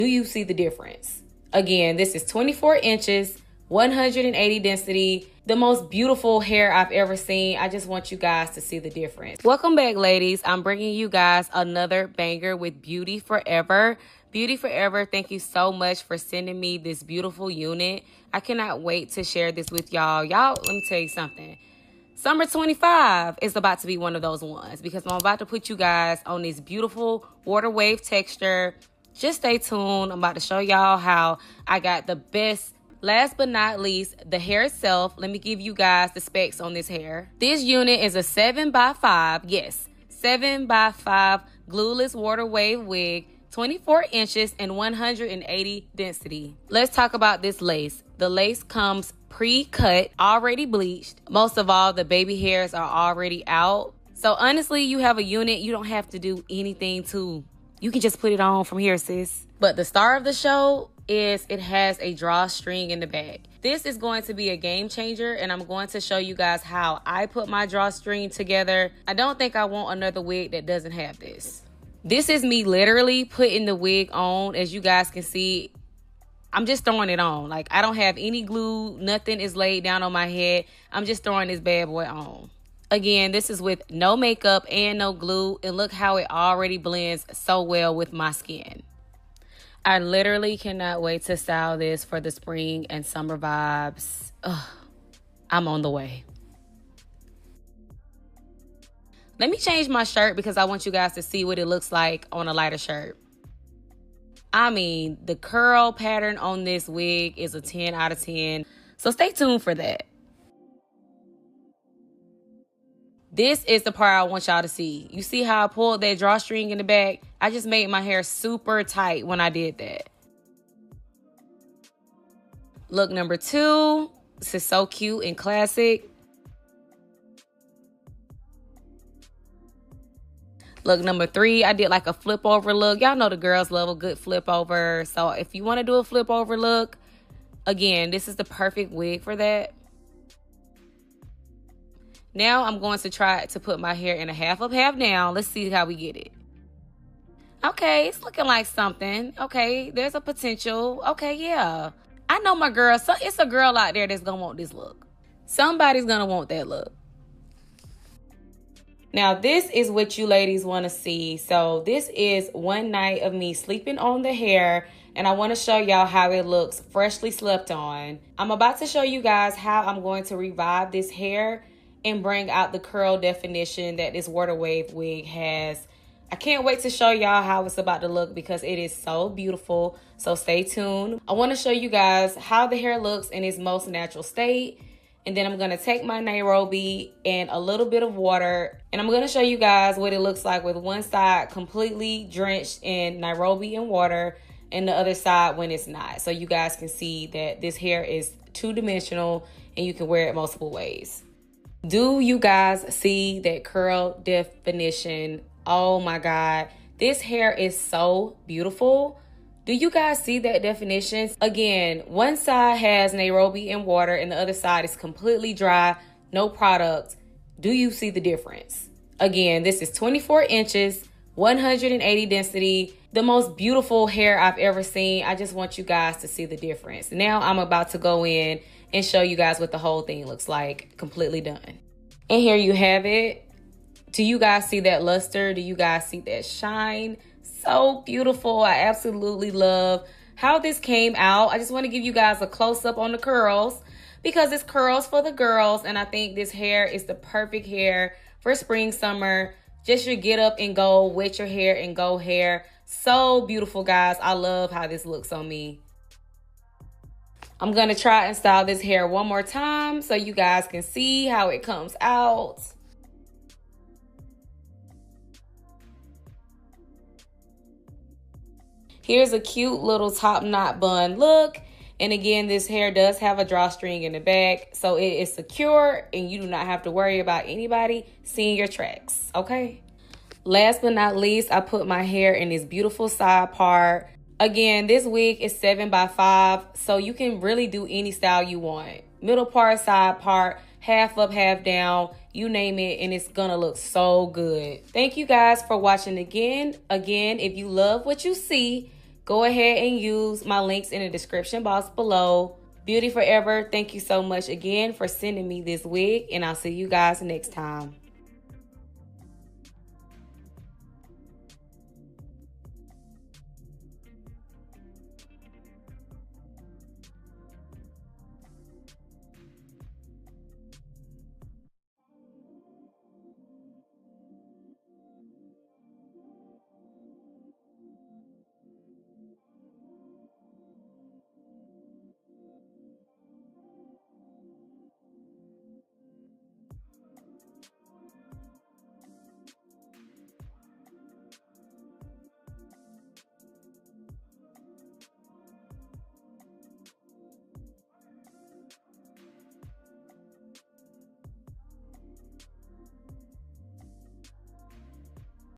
Do you see the difference? Again, this is 24 inches, 180 density, the most beautiful hair I've ever seen. I just want you guys to see the difference. Welcome back, ladies. I'm bringing you guys another banger with Beauty Forever. Beauty Forever, thank you so much for sending me this beautiful unit. I cannot wait to share this with y'all. Y'all, let me tell you something. Summer 25 is about to be one of those ones because I'm about to put you guys on this beautiful water wave texture. Just stay tuned. I'm about to show y'all how I got the best. Last but not least, the hair itself. Let me give you guys the specs on this hair. This unit is a 7x5, yes, 7x5 glueless water wave wig, 24 inches and 180 density. Let's talk about this lace. The lace comes pre-cut, already bleached. Most of all, the baby hairs are already out. So honestly, you have a unit, you don't have to do anything to. You can just put it on from here, sis. But the star of the show is it has a drawstring in the back. This is going to be a game changer, and I'm going to show you guys how I put my drawstring together. I don't think I want another wig that doesn't have this. This is me literally putting the wig on. As you guys can see, I'm just throwing it on. Like, I don't have any glue. Nothing is laid down on my head. I'm just throwing this bad boy on. Again, this is with no makeup and no glue. And look how it already blends so well with my skin. I literally cannot wait to style this for the spring and summer vibes. Ugh, I'm on the way. Let me change my shirt because I want you guys to see what it looks like on a lighter shirt. I mean, the curl pattern on this wig is a 10 out of 10. So stay tuned for that. This is the part I want y'all to see. You see how I pulled that drawstring in the back? I just made my hair super tight when I did that. Look number 2. This is so cute and classic. Look number 3, I did like a flip over look. Y'all know the girls love a good flip over. So if you want to do a flip over look, again, this is the perfect wig for that. Now I'm going to try to put my hair in a half up, half down. Let's see how we get it. Okay, it's looking like something. Okay, there's a potential. Okay, yeah. I know my girl. So it's a girl out there that's going to want this look. Somebody's going to want that look. Now, this is what you ladies want to see. So this is one night of me sleeping on the hair. And I want to show y'all how it looks freshly slept on. I'm about to show you guys how I'm going to revive this hair and bring out the curl definition that this water wave wig has. I can't wait to show y'all how it's about to look because it is so beautiful. So stay tuned. I want to show you guys how the hair looks in its most natural state. And then I'm going to take my Nairobi and a little bit of water. And I'm going to show you guys what it looks like with one side completely drenched in Nairobi and water and the other side when it's not. So you guys can see that this hair is two-dimensional and you can wear it multiple ways. Do you guys see that curl definition? Oh my God. This hair is so beautiful. Do you guys see that definition? Again, one side has Nairobi and water and the other side is completely dry, no product. Do you see the difference? Again, this is 24 inches, 180 density, the most beautiful hair I've ever seen. I just want you guys to see the difference. Now I'm about to go in and show you guys what the whole thing looks like completely done. And here you have it. Do you guys see that luster? Do you guys see that shine? So beautiful. I absolutely love how this came out. I just want to give you guys a close-up on the curls because it's curls for the girls. And I think this hair is the perfect hair for spring, summer. Just your get up and go, wet your hair and go hair. So beautiful, guys. I love how this looks on me. I'm going to try and style this hair one more time so you guys can see how it comes out. Here's a cute little top knot bun look. And again, this hair does have a drawstring in the back, so it is secure and you do not have to worry about anybody seeing your tracks, okay? Last but not least, I put my hair in this beautiful side part. Again, this wig is 7x5, so you can really do any style you want. Middle part, side part, half up, half down, you name it, and it's gonna look so good. Thank you guys for watching again. Again, if you love what you see, go ahead and use my links in the description box below. Beauty Forever, thank you so much again for sending me this wig, and I'll see you guys next time.